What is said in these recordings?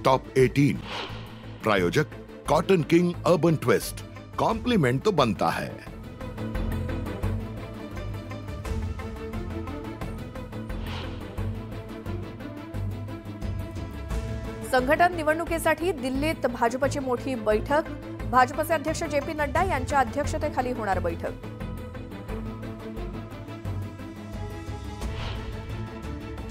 Top 18। प्रायोजक Cotton King Urban Twist. Compliment तो बनता है। संघटन निवडणुकीसाठी दिल्लीत भाजपची मोठी बैठक। भाजपचे अध्यक्ष जे.पी. नड्डा यांच्या अध्यक्षतेखाली होणार बैठक।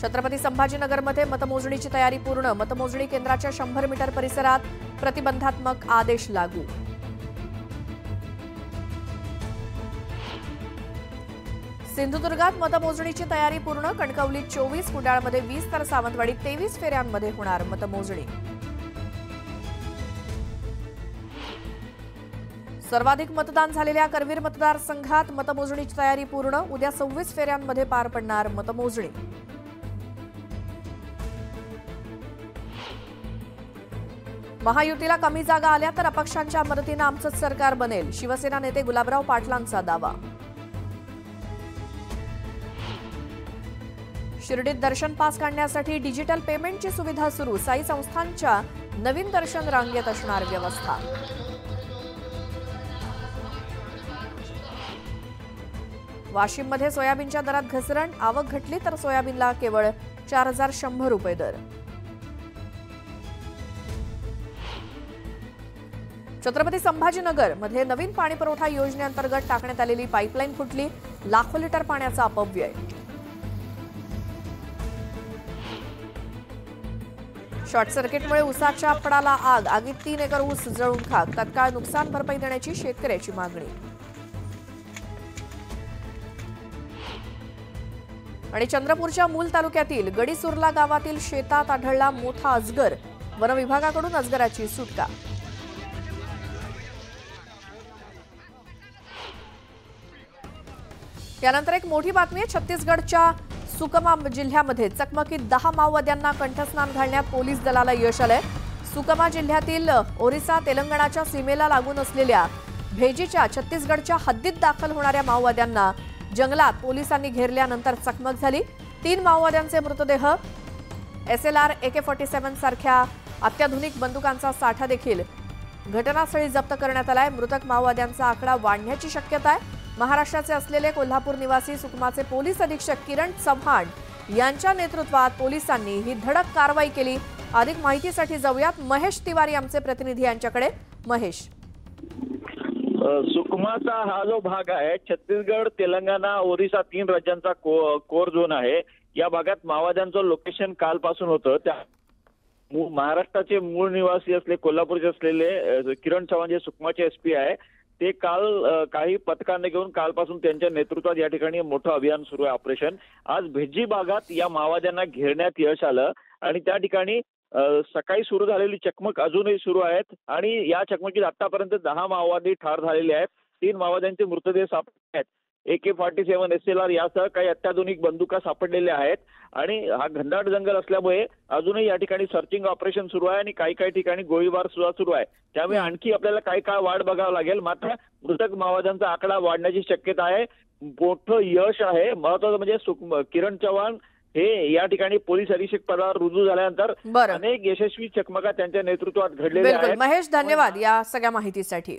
छत्रपती संभाजीनगरमध्ये मतमोजणीची तयारी पूर्ण। मतमोजणी केंद्राच्या 100 मीटर परिसरात प्रतिबंधात्मक आदेश लागू। सिंधुदुर्गात मतमोजणीची तयारी पूर्ण। कणकवलीत 24, कुडाळमध्ये 20 तर सावंतवाडीत 23 फेऱ्यांमध्ये होणार मतमोजणी। सर्वाधिक मतदान झालेल्या करवीर मतदारसंघात मतमोजणीची तयारी पूर्ण। उद्या 26 फेऱ्यांमध्ये पार पडणार मतमोजणी। महायुतीला कमी जागा आल्या तर अपक्षांच्या मदतीनं आमचंच सरकार बनेल। शिवसेना नेते गुलाबराव पाटलांचा दावा। शिर्डीत दर्शन पास काढण्यासाठी डिजिटल पेमेंटची सुविधा सुरू। साई संस्थांच्या नवीन दर्शन रांगेत असणार व्यवस्था। वाशिममध्ये सोयाबीनच्या दरात घसरण। आवक घटली तर सोयाबीनला केवळ 4100 रुपये दर। छत्रपती संभाजीनगर मध्ये नवीन पाणी पुरवठा योजनेअंतर्गत टाकण्यात आलेली पाईपलाईन फुटली। लाखो लिटर पाण्याचा अपव्यय। शॉर्ट सर्किटमुळे ऊसाच्या पडाला आग। आगीत 3 एकर ऊस जळून खाक। तत्काळ नुकसान भरपाई देण्याची शेतकऱ्याची मागणी। आणि चंद्रपूरच्या मूल तालुक्यातील गडीसुर्ला गावातील शेतात आढळला मोठा अजगर। वन विभागाकडून अजगराची सुटका। यानंतर एक मोठी बातमी आहे। छत्तीसगडच्या सुकमा जिल्ह्यामध्ये चकमकीत 10 माओवाद्यांना कंठस्नान घालण्यात पोलीस दलाला यश आलंय। सुकमा जिल्ह्यातील ओरिसा तेलंगणाच्या सीमेला लागून असलेल्या भेजीच्या छत्तीसगडच्या हद्दीत दाखल होणाऱ्या माओवाद्यांना जंगलात पोलिसांनी घेरल्यानंतर चकमक झाली। 3 माओवाद्यांचे मृतदेह, SLR, AK-47 सारख्या अत्याधुनिक बंदुकांचा साठा देखील घटनास्थळी जप्त करण्यात आलाय। मृतक माओवाद्यांचा आकडा वाढण्याची शक्यता आहे। महाराष्ट्राचे असलेले कोल्हापूर निवासी सुकमाचे पोलीस अधीक्षक किरण चव्हाण यांच्या नेतृत्वात पोलिसांनी ही धडक कारवाई केली। अधिक माहितीसाठी जाऊयात महेश तिवारी आमचे प्रतिनिधी यांच्याकडे। महेश, सुकमाचा हा जो भाग आहे छत्तीसगड, तेलंगणा, ओरिसा 3 राज्यांचा कोर झोन आहे। या भागात माओवाद्यांचं लोकेशन कालपासून होतं। त्या महाराष्ट्राचे मूळ निवासी असले कोल्हापूरचे असलेले किरण चव्हाण जे सुकमाचे SP आहे ते काल काही पथकांना घेऊन कालपासून त्यांच्या नेतृत्वात या ठिकाणी मोठं अभियान सुरू आहे, ऑपरेशन। आज भेजी भागात या माओवाद्यांना घेरण्यात यश आलं आणि त्या ठिकाणी सकाळी सुरू झालेली चकमक अजूनही सुरू आहेत आणि या चकमकीत आतापर्यंत 10 माओवादी ठार झालेले आहेत। 3 माओवाद्यांचे मृतदेह सापडले आहेत। AK-47 SLR यासह काही अत्याधुनिक बंदुका सापडलेल्या आहेत आणि हा घनदाट जंगल असल्यामुळे अजूनही या ठिकाणी सर्चिंग ऑपरेशन सुरू आहे आणि काही ठिकाणी गोळीबार सुद्धा सुरू आहे। त्यामुळे आणखी आपल्याला काही काळ वाट बघावं लागेल। मात्र मृतक माओवाद्यांचा आकडा वाढण्याची शक्यता आहे। मोठं यश आहे। महत्वाचं म्हणजे किरण चव्हाण हे या ठिकाणी पोलीस अधीक्षक पदावर रुजू झाल्यानंतर अनेक यशस्वी चकमका त्यांच्या नेतृत्वात घडलेल्या आहेत। महेश, धन्यवाद या सगळ्या माहितीसाठी।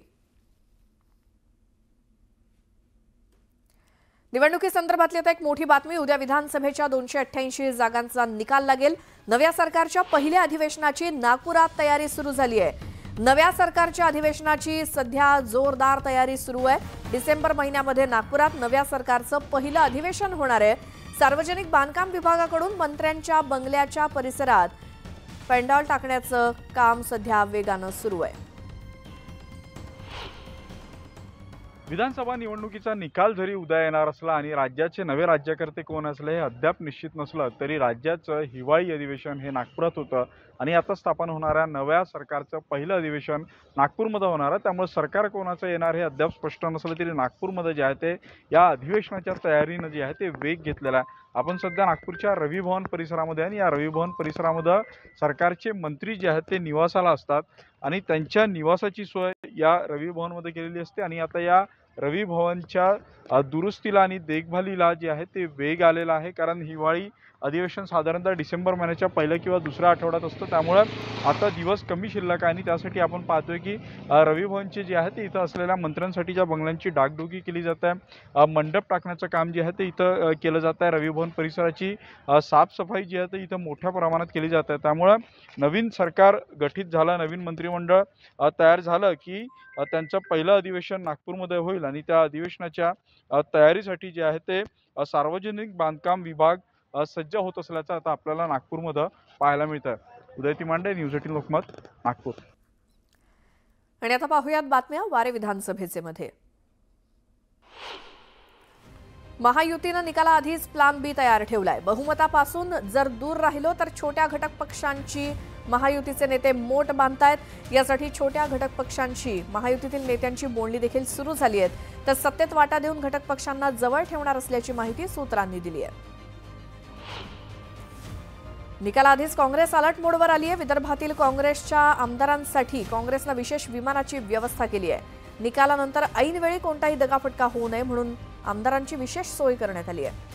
निवडणुकीसंदर्भातली आता एक मोठी बातमी। उद्या विधानसभेच्या 288 जागांचा निकाल लागेल। नव्या सरकारच्या पहिल्या अधिवेशनाची नागपुरात तयारी सुरू झाली आहे। नव्या सरकारच्या अधिवेशनाची सध्या जोरदार तयारी सुरू आहे। डिसेंबर महिन्यामध्ये नागपुरात नव्या सरकारचं पहिलं अधिवेशन होणार आहे। सार्वजनिक बांधकाम विभागाकडून मंत्र्यांच्या बंगल्याच्या परिसरात पेंडॉल टाकण्याचं काम सध्या वेगानं सुरू आहे। विधानसभा निवडणुकीचा निकाल जरी उद्या येणार असला आणि राज्याचे नवे राज्यकर्ते कोण असले हे अद्याप निश्चित नसलं तरी राज्याचं हिवाळी अधिवेशन हे नागपुरात होतं आणि आता स्थापन होणाऱ्या नव्या सरकारचं पहिलं अधिवेशन नागपूरमध्ये होणार आहे। त्यामुळे सरकार कोणाचं येणार हे अद्याप स्पष्ट नसलं तरी नागपूरमध्ये जे आहे ते या अधिवेशनाच्या तयारीनं जे आहे ते वेग घेतलेला आहे। आपण सध्या नागपूरच्या रवी भवन परिसरामध्ये आणि या रवी भवन परिसरामध्ये सरकारचे मंत्री जे आहेत ते निवासाला असतात आणि त्यांच्या निवासाची सोय या रवी भवनमध्ये केलेली असते आणि आता या रवी भवनच्या दुरुस्तीला आणि देखभालीला जे आहे ते वेग आलेला आहे। कारण हिवाळी अधिवेशन साधारणतः डिसेंबर महिन्याच्या पहिल्या किंवा दुसऱ्या आठवड्यात असतं, त्यामुळे आता दिवस कमी शिल्लक आहे आणि त्यासाठी आपण पाहतोय की रवी भवनचे जे आहे ते इथं असलेल्या मंत्र्यांसाठीच्या बंगल्यांची डागडुगी केली जात आहे। मंडप टाकण्याचं काम जे आहे ते इथं केलं जात आहे। रवी भवन परिसराची साफसफाई जी आहे ते इथं मोठ्या प्रमाणात केली जात आहे। त्यामुळे नवीन सरकार गठीत झालं, नवीन मंत्रिमंडळ तयार झालं की त्यांचं पहिलं अधिवेशन नागपूरमध्ये होईल आणि त्या अधिवेशनाच्या तयारीसाठी जे आहे ते सार्वजनिक बांधकाम विभाग सज्ज होत असल्याचं आता आपल्याला नागपूरमध्ये पाहायला मिळतं। उदय तिमांडे, न्यूज 18 लोकमत, नागपूर। आणि आता पाहूयात बातम्या वारे विधानसभेचे मध्ये। महायुतीनं निकालाआधीच प्लान बी तयार ठेवलाय। बहुमतापासून जर दूर राहिलो तर छोट्या घटक पक्षांची महायुतीचे नेते मोठ बांधतायत। यासाठी छोट्या घटक पक्षांची महायुतीतील नेत्यांची बोलणी देखील सुरू झाली आहे, तर सत्तेत वाटा देऊन घटक पक्षांना जवळ ठेवणार असल्याची माहिती सूत्रांनी दिली आहे। निकालाआधीच काँग्रेस अलर्ट मोडवर आली आहे। विदर्भातील काँग्रेसच्या आमदारांसाठी काँग्रेसनं विशेष विमानाची व्यवस्था केली आहे। निकालानंतर ऐनवेळी कोणताही दगाफटका होऊ नये म्हणून आमदारांची विशेष सोय करण्यात आली आहे।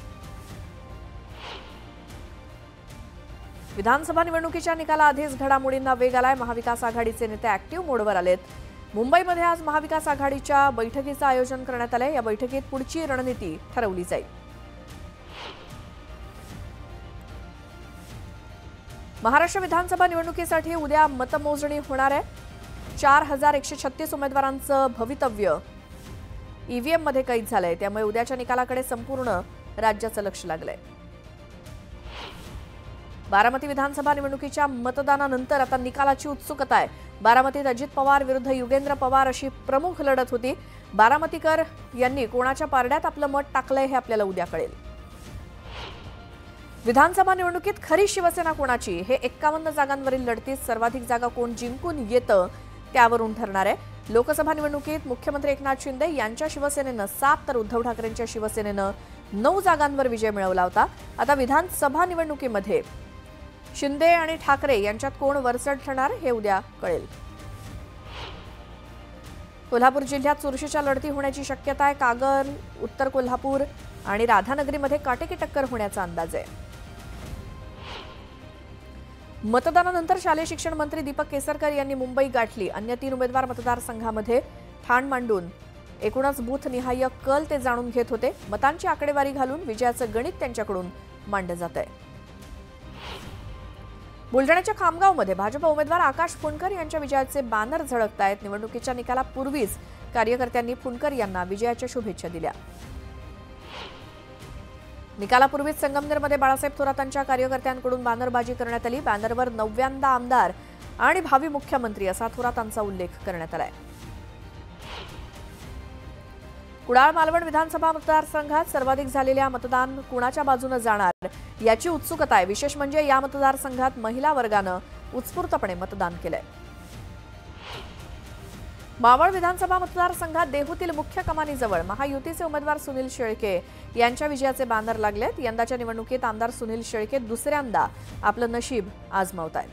विधानसभा निवडणुकीच्या निकालाआधीच घडामोडींना वेग आलाय। महाविकास आघाडीचे नेते ऍक्टिव्ह मोडवर आलेत। मुंबईमध्ये आज महाविकास आघाडीच्या बैठकीचं आयोजन करण्यात आलंय। या बैठकीत पुढची रणनीती ठरवली जाईल। महाराष्ट्र विधानसभा निवडणुकीसाठी उद्या मतमोजणी होणार आहे। 4136 उमेदवारांचं भवितव्य ईव्हीएम मध्ये कैद झालंय, त्यामुळे उद्याच्या निकालाकडे संपूर्ण राज्याचं लक्ष लागलंय। बारामती विधानसभा निवडणुकीच्या मतदानानंतर आता निकालाची उत्सुकता आहे। बारामतीत अजित पवार विरुद्ध युगेंद्र पवार अशी प्रमुख लढत होती। बारामतीकर यांनी कोणाच्या पारड्यात आपलं मत टाकलंय हे आपल्याला उद्या कळेल। विधानसभा निवडणुकीत खरी शिवसेना कोणाची हे 51 जागांवरील लढतीत सर्वाधिक जागा कोण जिंकून येतं त्यावरून ठरणार आहे। लोकसभा निवडणुकीत मुख्यमंत्री एकनाथ शिंदे यांच्या शिवसेनेनं 7 तर उद्धव ठाकरेंच्या शिवसेनेनं 9 जागांवर विजय मिळवला होता। आता विधानसभा निवडणुकीमध्ये शिंदे आणि ठाकरे यांच्यात कोण वरचढ ठरणार हे उद्या कळेल। कोल्हापूर जिल्ह्यात चुरशीच्या लढती होण्याची शक्यता आहे। कागल, उत्तर कोल्हापूर आणि राधानगरीमध्ये काटेकी टक्कर होण्याचा अंदाज आहे। मतदानानंतर शालेय शिक्षण मंत्री दीपक केसरकर यांनी मुंबई गाठली। अन्य 3 उमेदवार मतदारसंघामध्ये ठाण मांडून एकूणच बूथनिहाय कल ते जाणून घेत होते। मतांची आकडेवारी घालून विजयाचं गणित त्यांच्याकडून मांडलं जात आहे। बुलढाण्याच्या खामगावमध्ये भाजप उमेदवार आकाश फुंडकर यांच्या विजयाचे बॅनर झळकतायत। निवडणुकीच्या निकालापूर्वीच कार्यकर्त्यांनी फुंडकर यांना विजयाच्या शुभेच्छा दिल्या। निकालापूर्वीच संगमनेरमध्ये बाळासाहेब थोरातांच्या कार्यकर्त्यांकडून बॅनरबाजी करण्यात आली। बॅनरवर 9व्यांदा आमदार आणि भावी मुख्यमंत्री असा थोरातांचा उल्लेख करण्यात आलाय। कुडाळ मालवण विधानसभा मतदारसंघात सर्वाधिक झालेल्या मतदान कुणाच्या बाजूने जाणार याची उत्सुकता आहे। विशेष म्हणजे या मतदारसंघात महिला वर्गानं उत्स्फूर्तपणे मतदान केलंय। मावळ विधानसभा मतदारसंघात देहूतील मुख्य कमानीजवळ महायुतीचे उमेदवार सुनील शेळके यांच्या विजयाचे बॅनर लागलेत। यंदाच्या निवडणुकीत आमदार सुनील शेळके दुसऱ्यांदा आपलं नशीब आजमावतायत।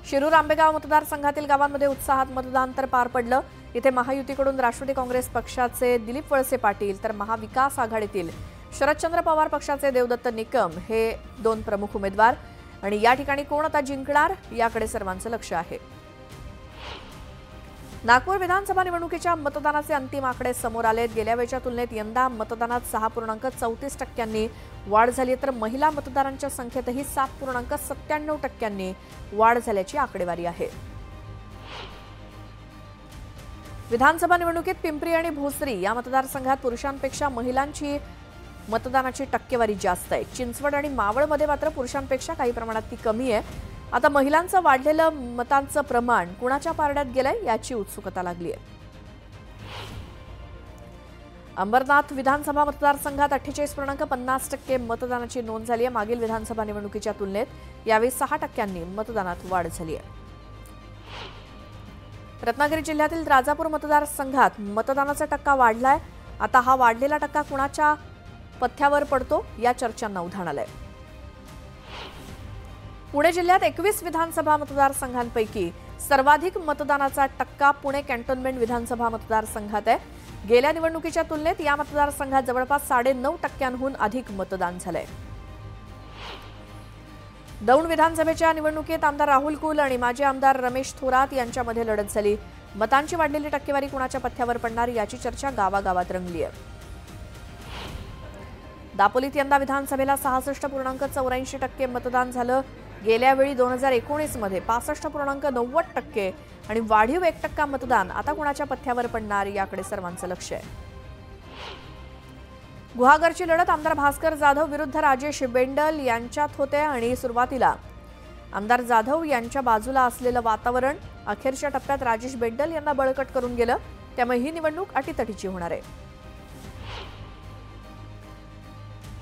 शिरूर आंबेगाव मतदारसंघातील गावांमध्ये उत्साहात मतदान तर पार पडलं। इथे महायुतीकडून राष्ट्रवादी काँग्रेस पक्षाचे दिलीप वळसे पाटील तर महाविकास आघाडीतील शरदचंद्र पवार पक्षाचे देवदत्त निकम हे 2 प्रमुख उमेदवार आणि या ठिकाणी कोण आता जिंकणार याकडे सर्वांचं लक्ष आहे। नागपूर विधानसभा निवडणुकीच्या मतदानाचे अंतिम आकडे समोर आलेत। गेल्या वेळच्या तुलनेत यंदा मतदानात 6.34% वाढ झाली, तर महिला मतदारांच्या संख्येतही 7.97% वाढ झाल्याची आकडेवारी आहे। विधानसभा निवडणुकीत पिंपरी आणि भोसरी या मतदारसंघात पुरुषांपेक्षा महिलांची मतदानाची टक्केवारी जास्त आहे। चिंचवड आणि मावळमध्ये मात्र पुरुषांपेक्षा काही प्रमाणात ती कमी आहे। आता महिलांचं वाढलेलं मतांचं प्रमाण कुणाच्या पारड्यात गेलंय याची उत्सुकता लागली आहे। अंबरनाथ विधानसभा मतदारसंघात 48.50% मतदानाची नोंद झाली आहे। मागील विधानसभा निवडणुकीच्या तुलनेत यावेळी 6% मतदानात वाढ झाली आहे। रत्नागिरी जिल्ह्यातील राजापूर मतदारसंघात मतदानाचा टक्का वाढलाय। आता हा वाढलेला टक्का कुणाच्या पथ्यावर पडतो या चर्चांना उधाण आलंय। पुणे जिल्ह्यात 21 विधानसभा मतदारसंघांपैकी सर्वाधिक मतदानाचा टक्का पुणे कॅन्टोन्मेंट विधानसभा मतदारसंघात आहे। गेल्या निवडणुकीच्या तुलनेत या मतदारसंघात जवळपास 9.5% अधिक मतदान झालंय। दौंड विधानसभेच्या निवडणुकीत आमदार राहुल कुल आणि माजी आमदार रमेश थोरात यांच्यामध्ये लढत झाली। मतांची वाढलेली टक्केवारी कुणाच्या पथ्यावर पडणार याची चर्चा गावागावात रंगली आहे। दापोलीत यंदा विधानसभेला 66.84% मतदान झालं। गेल्या वेळी 2019 मध्ये 65.90% आणि वाढीव 1% मतदान आता कुणाच्या पथ्यावर पडणार याकडे सर्वांचं लक्ष आहे। गुहागरची लढत आमदार भास्कर जाधव विरुद्ध राजेश बेंडल यांच्यात होते आणि सुरुवातीला आमदार जाधव यांच्या बाजूला असलेलं वातावरण अखेरच्या टप्प्यात राजेश बेंडल यांना बळकट करून गेलं, त्यामुळे ही निवडणूक अटीतटीची होणार आहे।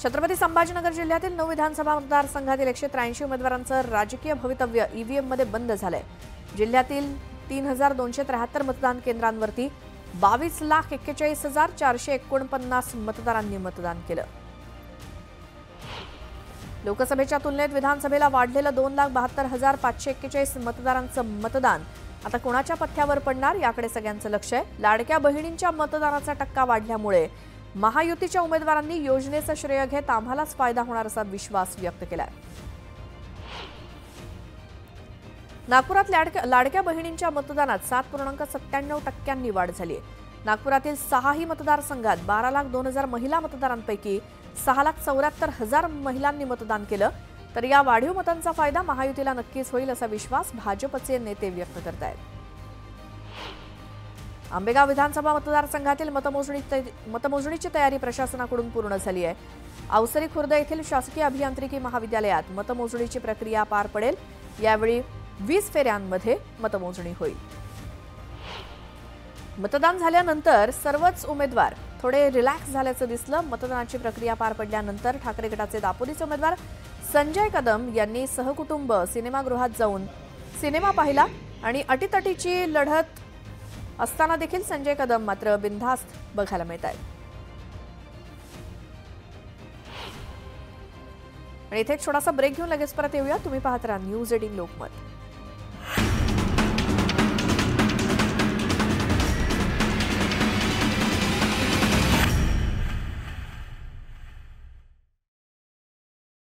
छत्रपती संभाजीनगर जिल्ह्यातील 9 विधानसभा मतदारसंघातील 183 उमेदवारांचं राजकीय भवितव्य ईव्हीएम मध्ये बंद झालंय। जिल्ह्यातील 3273 मतदान केंद्रांवरती 22,41,449 मतदारांनी मतदान केलं। लोकसभेच्या तुलनेत विधानसभेला वाढलेलं 2,72,541 मतदारांचं मतदान आता कोणाच्या पथ्यावर पडणार याकडे सगळ्यांचं लक्ष आहे। लाडक्या बहिणींच्या मतदानाचा टक्का वाढल्यामुळे महायुतीच्या उमेदवारांनी योजनेचं श्रेय घेत आम्हालाच फायदा होणार असा विश्वास व्यक्त केलाय। नागपुरात लाडक्या बहिणींच्या मतदानात 7.97% वाढ झाली आहे। नागपुरातील 6ही मतदारसंघात 12,02,000 महिला मतदारांपैकी 6,74,000 महिलांनी मतदान केलं, तर या वाढीव मतांचा फायदा महायुतीला नक्कीच होईल असा विश्वास भाजपचे नेते व्यक्त करतायत। आंबेगाव विधानसभा मतदारसंघातील मतमोजणीची तयारी प्रशासनाकडून पूर्ण झाली आहे। अवसरी खुर्द येथील शासकीय अभियांत्रिकी महाविद्यालयात मतमोजणीची प्रक्रिया पार पडेल। यावेळी 20 फेऱ्यांमध्ये मतमोजणी होईल। मतदान झाल्यानंतर सर्वच उमेदवार थोडे रिलॅक्स झाल्याचं दिसलं। मतदानाची प्रक्रिया पार पडल्यानंतर ठाकरे गटाचे दापोलीचे उमेदवार संजय कदम यांनी सहकुटुंब सिनेमागृहात जाऊन सिनेमा पाहिला आणि अटीतटीची लढत असताना देखील संजय कदम मात्र बिनधास्त बघायला मिळत आहेत। आणि इथे एक छोटासा ब्रेक घेऊन लगेच परत येऊया। तुम्ही पाहत राहा न्यूज 18 लोकमत।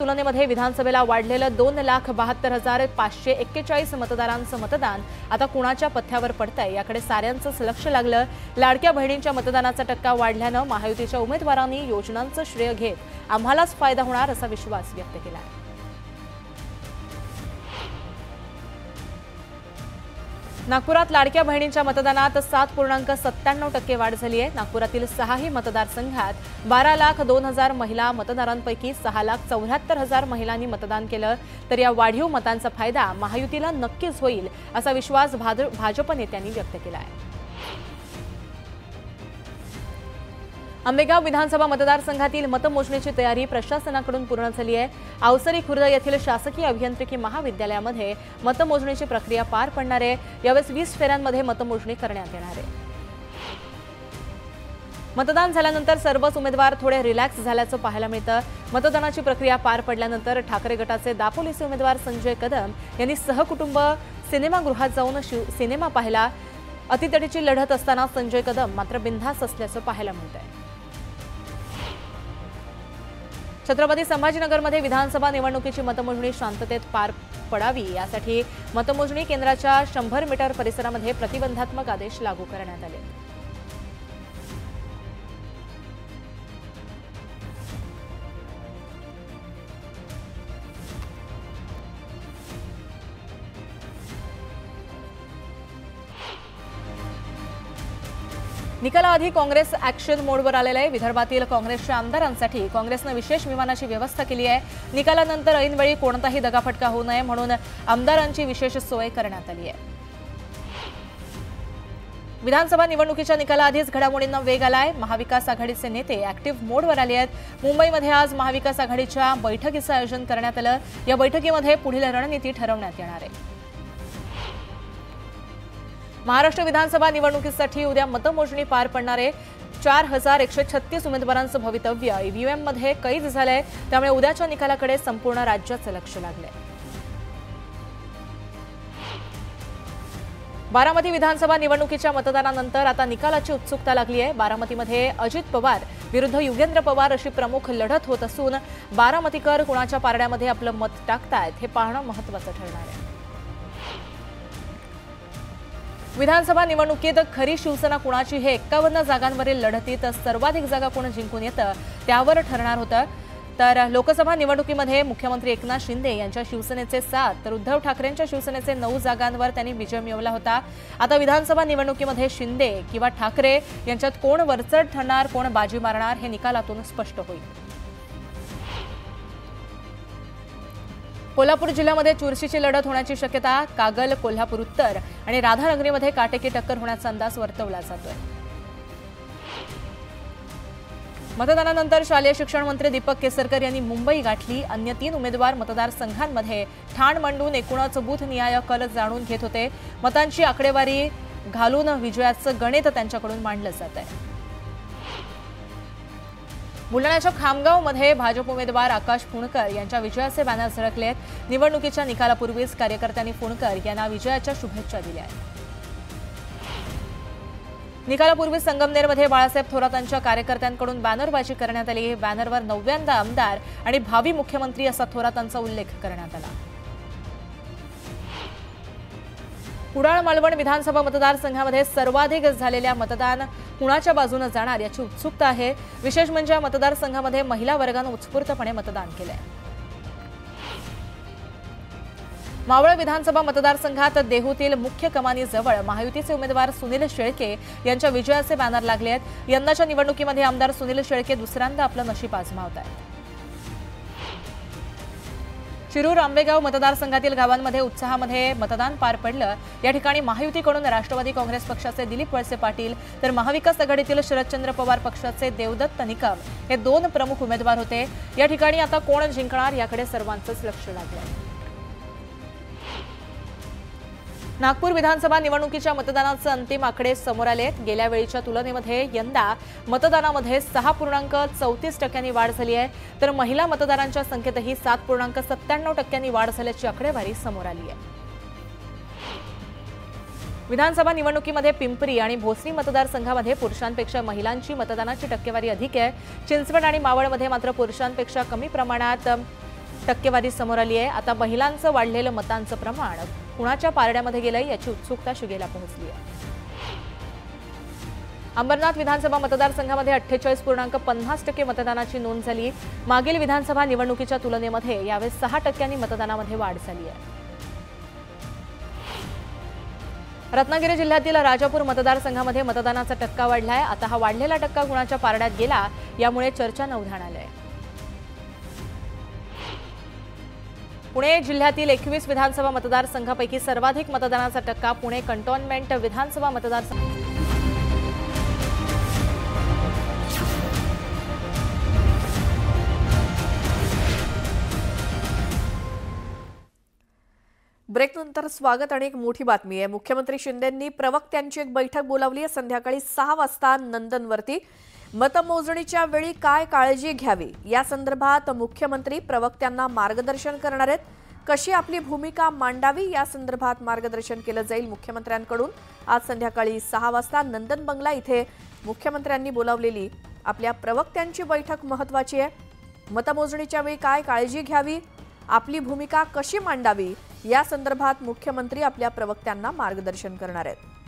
तुलनेमध्ये विधानसभेला वाढलेलं 2,72,541 मतदारांचं मतदान आता कुणाच्या पथ्यावर पडतंय याकडे साऱ्यांचंच लक्ष लागलं। लाडक्या बहिणींच्या मतदानाचा टक्का वाढल्यानं महायुतीच्या उमेदवारांनी योजनांचं श्रेय घेत आम्हालाच फायदा होणार असा विश्वास व्यक्त केला आहे। नागपुरात लाडक्या बहिणींच्या मतदानात 7.97% वाढ झाली आहे। नागपुरातील 6ही मतदारसंघात 12,02,000 महिला मतदारांपैकी 6,74,000 महिलांनी मतदान केलं, तर या वाढीव मतांचा फायदा महायुतीला नक्कीच होईल असा विश्वास भाजप नेत्यांनी व्यक्त केला आहे। आंबेगाव विधानसभा मतदारसंघातील मतमोजणीची तयारी प्रशासनाकडून पूर्ण झाली आहे। अवसरी खुर्द येथील शासकीय अभियांत्रिकी महाविद्यालयामध्ये मतमोजणीची प्रक्रिया पार पडणार आहे। यावेळी 20 फेऱ्यांमध्ये मतमोजणी करण्यात येणार आहे। मतदान झाल्यानंतर सर्वच उमेदवार थोडे रिलॅक्स झाल्याचं पाहायला मिळतं। मतदानाची प्रक्रिया पार पडल्यानंतर ठाकरे गटाचे दापोलीचे उमेदवार संजय कदम यांनी सहकुटुंब सिनेमागृहात जाऊन सिनेमा पाहिला। अटीतटीची लढत असताना संजय कदम मात्र बिनधास्त असल्याचं पाहायला मिळतंय। छत्रपती संभाजीनगरमध्ये विधानसभा निवडणुकीची मतमोजणी शांततेत पार पडावी यासाठी मतमोजणी केंद्राच्या 100 मीटर परिसरामध्ये प्रतिबंधात्मक आदेश लागू करण्यात आले। निकालाआधी काँग्रेस ॲक्शन मोडवर आलेला आहे। विदर्भातील काँग्रेसच्या आमदारांसाठी काँग्रेसने विशेष विमानाची व्यवस्था केली आहे। निकालानंतर ऐनवेळी कोणताही दगाफटका होऊ नये म्हणून आमदारांची विशेष सोय करण्यात आली आहे। विधानसभा निवडणुकीच्या निकालाआधीच घडामोडींना वेग आलाय। महाविकास आघाडीचे नेते ॲक्टिव्ह मोडवर आले आहेत। मुंबईमध्ये आज महाविकास आघाडीच्या बैठकीचं आयोजन करण्यात आलं। या बैठकीमध्ये पुढील रणनीती ठरवण्यात येणार आहे। महाराष्ट्र विधानसभा निवडणुकीसाठी उद्या मतमोजणी पार पडणारे 4,136 उमेदवारांचं भवितव्य ईव्हीएम मध्ये कैद झालंय। त्यामुळे उद्याच्या निकालाकडे संपूर्ण राज्याचं लक्ष लागलंय। बारामती विधानसभा निवडणुकीच्या मतदानानंतर आता निकालाची उत्सुकता लागली आहे। बारामतीमध्ये अजित पवार विरुद्ध युगेंद्र पवार अशी प्रमुख लढत होत असून बारामतीकर कुणाच्या पारड्यामध्ये आपलं मत टाकतायत हे पाहणं महत्त्वाचं ठरणार आहे। विधानसभा निवडणुकीत खरी शिवसेना कुणाची हे 51 जागांवरील लढतीत सर्वाधिक जागा कोण जिंकून येतं त्यावर ठरणार होतं। तर लोकसभा निवडणुकीमध्ये मुख्यमंत्री एकनाथ शिंदे यांच्या शिवसेनेचे 7 तर उद्धव ठाकरेंच्या शिवसेनेचे 9 जागांवर त्यांनी विजय मिळवला होता। आता विधानसभा निवडणुकीमध्ये शिंदे किंवा ठाकरे यांच्यात कोण वरचढ ठरणार, कोण बाजी मारणार हे निकालातून स्पष्ट होईल। कोल्हापूर जिल्ह्यामध्ये चुरशीची लढत होण्याची शक्यता, कागल, कोल्हापूर उत्तर आणि राधानगरीमध्ये काटेकी टक्कर होण्याचा अंदाज वर्तवला जातोय। मतदानानंतर शालेय शिक्षण मंत्री दीपक केसरकर यांनी मुंबई गाठली। अन्य 3 उमेदवार मतदारसंघांमध्ये ठाण मांडून एकूणच बूथनिहाय कल जाणून घेत होते। मतांची आकडेवारी घालून विजयाचं गणित त्यांच्याकडून मांडलं जात आहे। बुलढाण्याच्या खामगावमध्ये भाजप उमेदवार आकाश फुंडकर यांच्या विजयाचे बॅनर झळकलेत। निवडणुकीच्या निकालापूर्वीच कार्यकर्त्यांनी फुंडकर यांना विजयाच्या शुभेच्छा दिल्या आहेत। निकालापूर्वी संगमनेरमध्ये बाळासाहेब थोरातांच्या कार्यकर्त्यांकडून बॅनरबाजी करण्यात आली। बॅनरवर 9व्यांदा आमदार आणि भावी मुख्यमंत्री असा थोरातांचा उल्लेख करण्यात आला। कुडाळ मालवण विधानसभा मतदारसंघामध्ये सर्वाधिक झालेल्या मतदान कुणाच्या बाजूने जाणार याची उत्सुकता आहे। विशेष म्हणजे या मतदारसंघामध्ये महिला वर्गाने उत्स्फूर्तपणे मतदान केलंय। मावळ विधानसभा मतदारसंघात देहूतील मुख्य कमानीजवळ महायुतीचे उमेदवार सुनील शेळके यांच्या विजयाचे बॅनर लागले आहेत। यंदाच्या निवडणुकीमध्ये आमदार सुनील शेळके दुसऱ्यांदा आपलं नशीब आजमावत आहेत। शिरूर आंबेगाव मतदारसंघातील गावांमध्ये उत्साहामध्ये मतदान पार पडलं। या ठिकाणी महायुतीकडून राष्ट्रवादी काँग्रेस पक्षाचे दिलीप वळसे पाटील तर महाविकास आघाडीतील शरदचंद्र पवार पक्षाचे देवदत्त निकम हे 2 प्रमुख उमेदवार होते। या ठिकाणी आता कोण जिंकणार याकडे सर्वांचंच लक्ष लागलंय। नागपूर विधानसभा निवडणुकीच्या मतदानाचे अंतिम आकडे समोर आलेत। गेल्या वेळीच्या तुलनेमध्ये यंदा मतदानामध्ये 6.34% वाढ झाली आहे, तर महिला मतदारांच्या संख्येतही 7.97% वाढ झाल्याची आकडेवारी समोर आली आहे। विधानसभा निवडणुकीमध्ये पिंपरी आणि भोसरी मतदारसंघामध्ये पुरुषांपेक्षा महिलांची मतदानाची टक्केवारी अधिक आहे। चिंचवड आणि मावळमध्ये मात्र पुरुषांपेक्षा कमी प्रमाणात टक्केवारी समोर आली आहे। आता महिलांचं वाढलेलं मतांचं प्रमाण कुणाच्या पारड्यामध्ये गेलंय याची उत्सुकता शिगेला पोहोचली आहे। अंबरनाथ विधानसभा मतदारसंघामध्ये 48.50% मतदानाची नोंद झाली। मागील विधानसभा निवडणुकीच्या तुलनेमध्ये यावेळी 6% मतदानामध्ये वाढ झाली आहे। रत्नागिरी जिल्ह्यातील राजापूर मतदारसंघामध्ये मतदानाचा टक्का वाढलाय। आता हा वाढलेला टक्का कुणाच्या पारड्यात गेला यामुळे चर्चा उधाण आली आहे। पुणे जिल्ह्यातील 21 विधानसभा मतदारसंघापैकी सर्वाधिक मतदानाचा टक्का पुणे कंटोन्मेंट विधानसभा मतदारसंघ। ब्रेकनंतर स्वागत आणि एक मोठी बातमी आहे। मुख्यमंत्री शिंदेंनी प्रवक्त्यांची एक बैठक बोलावली आहे संध्याकाळी 6 वाजता नंदनवरती। मतमोजणीच्या वेळी काय काळजी घ्यावी या संदर्भात मुख्यमंत्री प्रवक्त्यांना मार्गदर्शन करणार आहेत। कशी आपली भूमिका मांडावी या संदर्भात मार्गदर्शन केलं जाईल मुख्यमंत्र्यांकडून। आज संध्याकाळी 6 वाजता नंदन बंगला इथे मुख्यमंत्र्यांनी बोलावलेली आपल्या प्रवक्त्यांची बैठक महत्त्वाची आहे। मतमोजणीच्या वेळी काय काळजी घ्यावी, आपली भूमिका कशी मांडावी या संदर्भात मुख्यमंत्री आपल्या प्रवक्त्यांना मार्गदर्शन करणार आहेत।